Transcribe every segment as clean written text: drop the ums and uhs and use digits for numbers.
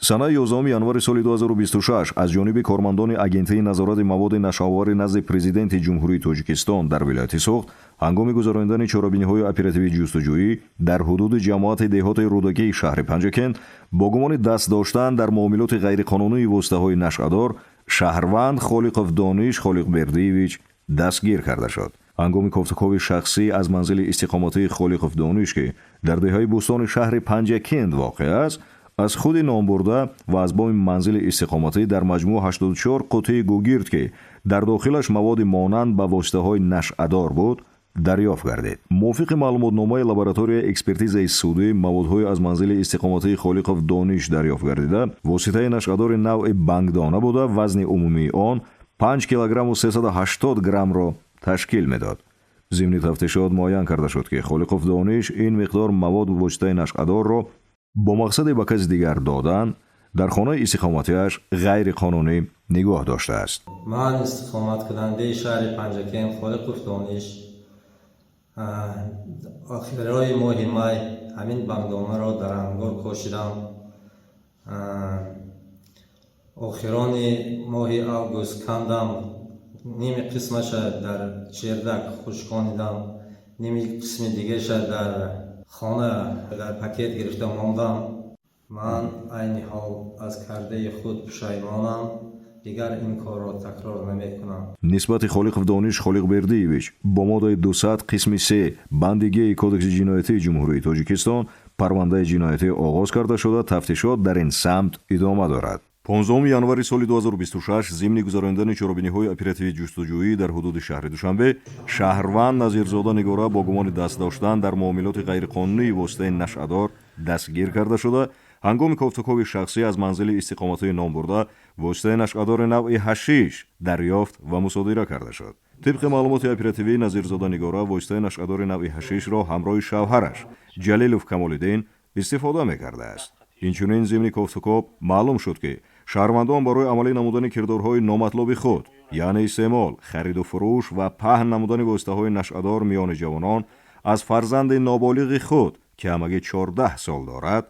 санаи 11 январи соли 2026 аз ҷониби кормандони агентии назорати маводи нашавори назди президенти ҷумҳурии Тоҷикистон дар вилояти Суғд ҳангоми гузарониндани чорабиниҳои оперативии ҷустуҷӯӣ дар ҳудуди ҷамоати деҳоти рудагии шаҳри Панҷакент бо гумони даст доштан дар муомилоти ғайриқонунии воситаҳои нашъадор шаҳрванд Холиқов Дониш Холиқбердиевич дастгир карда шуд. ҳангоми кофтукови шахсӣ аз манзили истиқоматии Холиқов Дониш ки дар деҳаи бӯстони шаҳри Панҷакент воқеъ аст, аз худи номбурда ва аз боми манзили истиқоматӣ дар маҷмӯъ 84 қуттии гугирд ки дар дохилаш маводи монанд ба воситаҳои нашъадор буд дарёфт гардид. мувофиқи маълумотномаи лабораторияи экспертизаи судӣ маводҳои аз манзили истиқоматии Холиқов Дониш дарёфт гардида воситаи нашъадори навъи бангдона буда вазни умумии он 5 килограмму 380 граммро ташкил медод. зимни тафтишот муайян карда шуд ки Холиқов Дониш ин миқдор мавод воситаи нашъадорро бо мақсади ба каси дигар додан дар хонаи истиқоматиаш ғайриқонунӣ нигоҳ доштааст. ман истиқоматкунандаи шаҳри Панҷакент Холиқов Дониш охирои моҳи май ҳамин бангдонаро дар ангор кошидам. охирони моҳи август кандам, ними қисмаша дар чердак хушконидам, ними қисми дигаша дар хона дар пакет гирифта мондам. ман айни ҳол аз кардаи худ пушаймонам. дигар ин корро такрор намекунам. нисбати Холиқов Дониш Холиқбердиевич бо моддаи 200 қисми 3 банди Г кодекси ҷиноятии ҷумҳурии Тоҷикистон парвандаи ҷиноятӣ оғоз карда шуда тафтишот дар ин самт идома дорад. 15 январи соли 2026 зимни гузарониндани чорабиниҳои оперативии ҷустуҷӯӣ дар ҳудуди шаҳри Душанбе шаҳрванд Назирзода Нигора бо гумони даст доштан дар муомилоти ғайриқонунии воситаи нашъадор дастгир карда шуда ҳангоми кофтукови шахсӣ аз манзили истиқоматии номбурда воситаи нашъадори навъи ҳашиш дарёфт ва мусодира карда шуд. тибқи маълумоти оперативии Назирзода Нигора воситаи нашъадори навъи ҳашишро ҳамроҳи шавҳараш Ҷалилов Камолиддин истифода мекардааст. инчунин зимни кофтукоб маълум шуд ки шаҳрвандон барои амалӣ намудани кирдорҳои номатлуби худ, яъне истеъмол, хариду фурӯш ва паҳн намудани воситаҳои нашъадор миёни ҷавонон аз фарзанди ноболиғи худ ки ҳамагӣ 14 сол дорад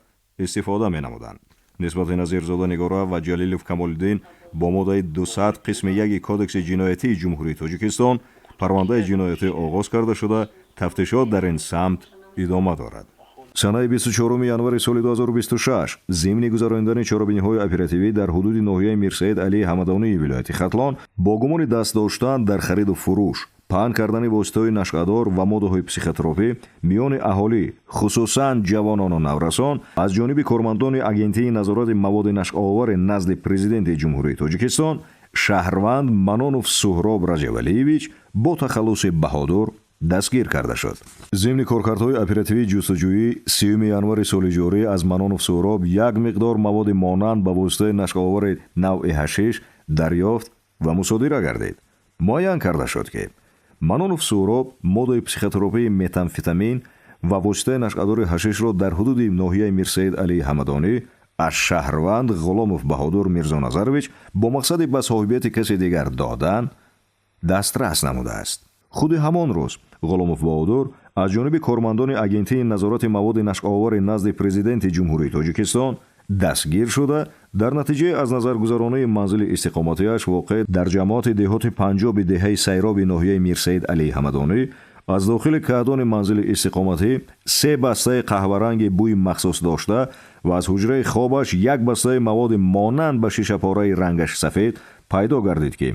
истифода менамуданд. нисбати Назирзода Нигора ва Ҷалилов Камолиддин бо моддаи 200 қисми 1 кодекси ҷиноятии ҷумҳурии Тоҷикистон парвандаи ҷиноятӣ оғоз карда шуда тафтишот дар ин самт идома дорад. санаи 24 январи соли 2026 зимни гузарониндани чорабиниҳои оперативӣ дар ҳудуди ноҳияи Мирсаид Алии Ҳамадонии вилояти Хатлон бо гумони даст доштан дар хариду фурӯш, паҳн кардани воситаҳои нашъадор ва моддаҳои психотропӣ миёни аҳолӣ, хусусан ҷавонону наврасон аз ҷониби кормандони агентии назорати маводи нашъовари назди президенти ҷумҳурии Тоҷикистон шаҳрванд Манонов Суҳроб Раҷабалиевич бо тахаллуси баҳодур дастгир карда шуд. зимни коркардҳои оперативии ҷустуҷӯӣ 30 январи соли ҷорӣ аз Манонов Суҳроб як миқдор маводи монанд ба воситаи нашъовари навъи ҳашиш дарёфт ва мусодира гардид. муайян карда шуд ки Манонов Суҳроб моддаи психотропии метамфетамин ва воситаи нашъадори ҳашишро дар ҳудуди ноҳияи Мирсаид Алии Ҳамадонӣ аз шаҳрванд Ғуломов Баҳодур Мирзоназарович бо мақсади ба соҳибияти каси дигар додан дастрас намудааст. худи ҳамон рӯз Ғуломов Баҳодур аз ҷониби кормандони агентии назорати маводи нашъовари назди президенти ҷумҳурии Тоҷикистон дастгир шуда дар натиҷаи аз назар гузаронии манзили истиқоматиаш воқеъ дар ҷамоати деҳоти панҷоби деҳаи сайроби ноҳияи Мирсаид Алии Ҳамадонӣ аз дохили каҳдони манзили истиқоматӣ 3 бастаи қаҳваранги бӯи махсус дошта ва аз ҳуҷраи хобаш 1 бастаи маводи монанд ба шишапораи рангаш сафед пайдо гардид ки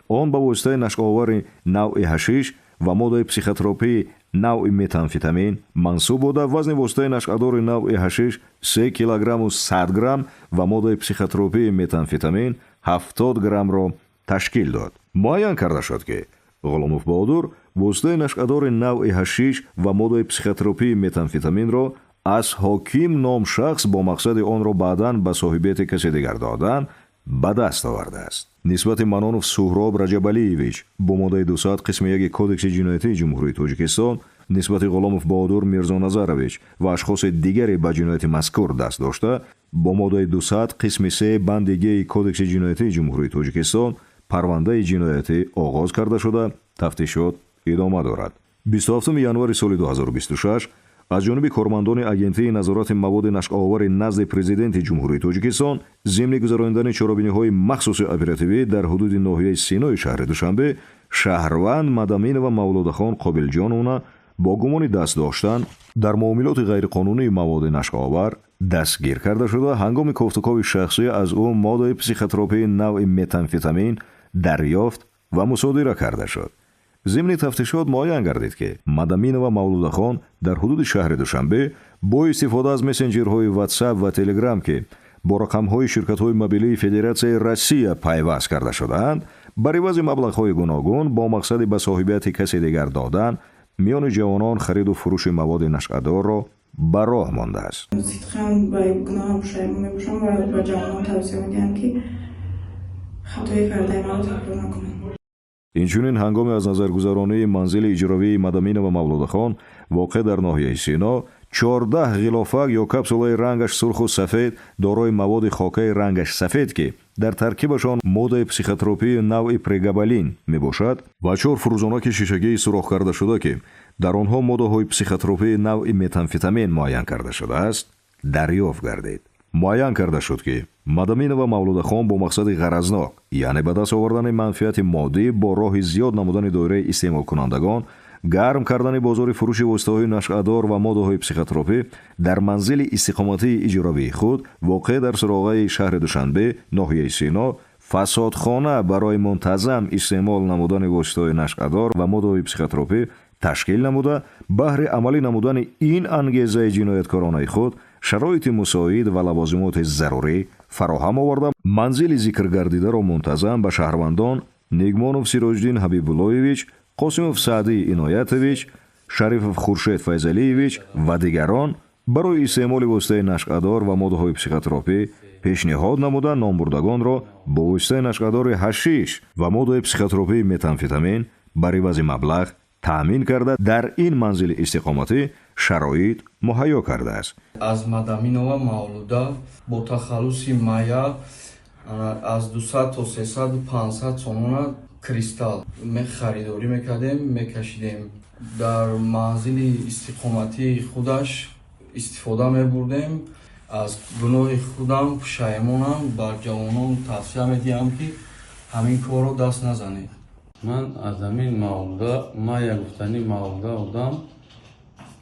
он ба воситаи нашъовари навъи ҳашиш ва моддаи психотропии навъи метамфетамин мансуб буда вазни воситаи нашъадори навъи ҳашиш 3 килограмму 100 грамм ва моддаи психотропии метамфетамин 70 граммро ташкил дод. муайян карда шуд ки Ғуломов Баҳодур воситаи нашъадори навъи ҳашиш ва моддаи психотропии метамфетаминро аз ҳоким ном шахс бо мақсади онро баъдан ба соҳибияти каси дигар додан ба даст овардааст. нисбати Манонов Суҳроб Раҷабалиевич бо моддаи 200 қисми 1 кодекси ҷиноятии ҷумҳурии Тоҷикистон нисбати Ғуломов Баҳодур Мирзоназарович ва ашхоси дигаре ба ҷинояти мазкур даст дошта бо моддаи 200 қисми 3 банди Г кодекси ҷиноятии ҷумҳурии Тоҷикистон парвандаи ҷиноятӣ оғоз карда шуда тафтишот идома дорад. 27 январи соли 2026 аз ҷониби кормандони агентии назорати маводи нашкоовари назди президенти ҷумҳурии тоҷикистон зимни гузарондани чорабиниҳои махсуси оперативӣ дар ҳудуди ноҳияи Синои шаҳри Душанбе, шаҳрванд Мадаминова Мавлудахон Қобилҷоновна бо гумони даст доштан дар муомилоти ғайриқонунии маводи нашкоовар дастгир карда шуда, ҳангоми кофтукови шахсӣ аз ӯ моддаи психотропии навъи метамфетамин дарёфт ва мусодира карда шуд. зимни тафтишот муайян гардид ки Мадаминова Мавлудахон дар ҳудуди шаҳри Душанбе бо истифода аз мессенҷерҳои WhatsApp ва Telegram ки бо рақамҳои ширкатҳои мобилии Федератсияи Россия пайваст карда шудаанд, бар ивази маблағҳои гуногун бо мақсади ба соҳибияти касе дигар додан, миёни ҷавонон хариду фурӯши маводи нашъадорро ба роҳ мондааст. Ситхан ба гуноҳам пушаймон мебошам ва ба ҷавонон тавсия медиҳам ки хатои кардаи маро такрор накунанд. инчунин ҳангоми аз назаргузаронии манзили иҷровии Мадаминова Мавлудахон воқеъ дар ноҳияи Сино, 14 ғилофак ё капсулаи рангаш сурху сафед дорои маводи хокаи рангаш сафед ки дар таркибашон моддаи психотропии навъи прегабалин мебошад ва 4 фурӯзонаки шишагии сурох карда шуда ки дар онҳо моддаҳои психотропии навъи метамфетамин муайян карда шудааст, дарёфт гардид. муайян карда шуд ки Мадаминова Мавлудахон бо мақсади ғаразнок, яъне ба даст овардани манфиати моддӣ бо роҳи зиёд намудани доираи истеъмолкунандагон, гарм кардани бозори фурӯши воситаҳои нашъадор ва моддаҳои психотропӣ дар манзили истиқоматии иҷровии худ воқеъ дар суроғаи шаҳри Душанбе, ноҳияи Сино, фасодхона барои мунтазам истеъмол намудани воситаҳои нашъадор ва моддаҳои психотропӣ ташкил намуда, баҳри амалӣ намудани ин ангезаи ҷинояткоронаи худ шароити мусоид ва лавозимоти зарурӣ фароҳам оварда, манзили зикргардидаро мунтазам ба шаҳрвандон Нигмонов Сироҷдин Ҳабибуллоевич, Қосимов Саъдӣ Иноятович, Шарифов Хуршед Файзалиевич ва дигарон барои истеъмоли воситаи нашъадор ва моддаҳои психотропӣ пешниҳод намуда, номбурдагонро бо воситаи нашъадори ҳашиш ва моддаи психотропии метамфетамин бар ивази маблағ таъмин карда дар ин манзили истиқоматӣ шароит муҳайё кардааст. аз Мадаминова Мавлуда бо тахаллуси майя аз 200 то 300-500 сомона кристалл харидорӣ мекардем, мекашидем. дар манзили истиқоматии худаш истифода мебурдем. аз гуноҳи худам пушаймонам. бар ҷавонон тавсия медиҳам ки ҳамин корро даст назанед. ман аз ҳамин Мавлуда, майя гуфтани Мавлуда будам,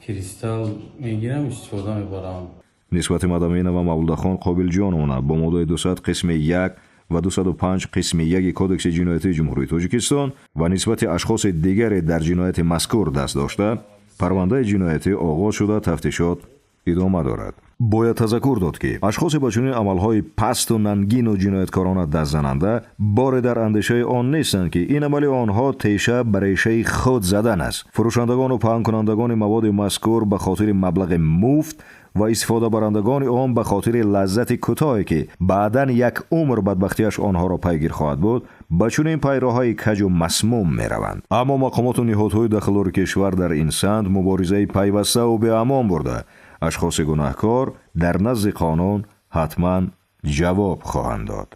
кристалл мегирам, истифода мебарам. нисбати Мадаминова Мавлудахон Қобилҷоновна бо моддаи 200 қисми 1 ва 205 қисми 1 Кодекси ҷиноятии Ҷумҳурии Тоҷикистон ва нисбати ашхоси дигаре дар ҷинояти мазкур даст дошта, парвандаи ҷиноятӣ оғоз шуда тафтишот идома дорад. бояд тазаккур дод ки ашхоси ба чунин амалҳои пасту нангину ҷинояткорона дастзананда боре дар андешаи он нестанд ки ин амали онҳо теша ба решаи худ задан аст. фурӯшандагону паҳнкунандагони маводи мазкур ба хотири маблағи муфт ва истифодабарандагони он ба хотири лаззати кӯтоҳе ки баъдан як умр бадбахтиаш онҳоро пайгир хоҳад буд, ба чунин пайроҳаи каҷу масмум мераванд. аммо мақомоту ниҳодҳои дахлори кишвар дар ин санд муборизаи пайвастау беамон бурда, ашхоси гунаҳкор дар назди қонун ҳатман ҷавоб хоҳанд дод.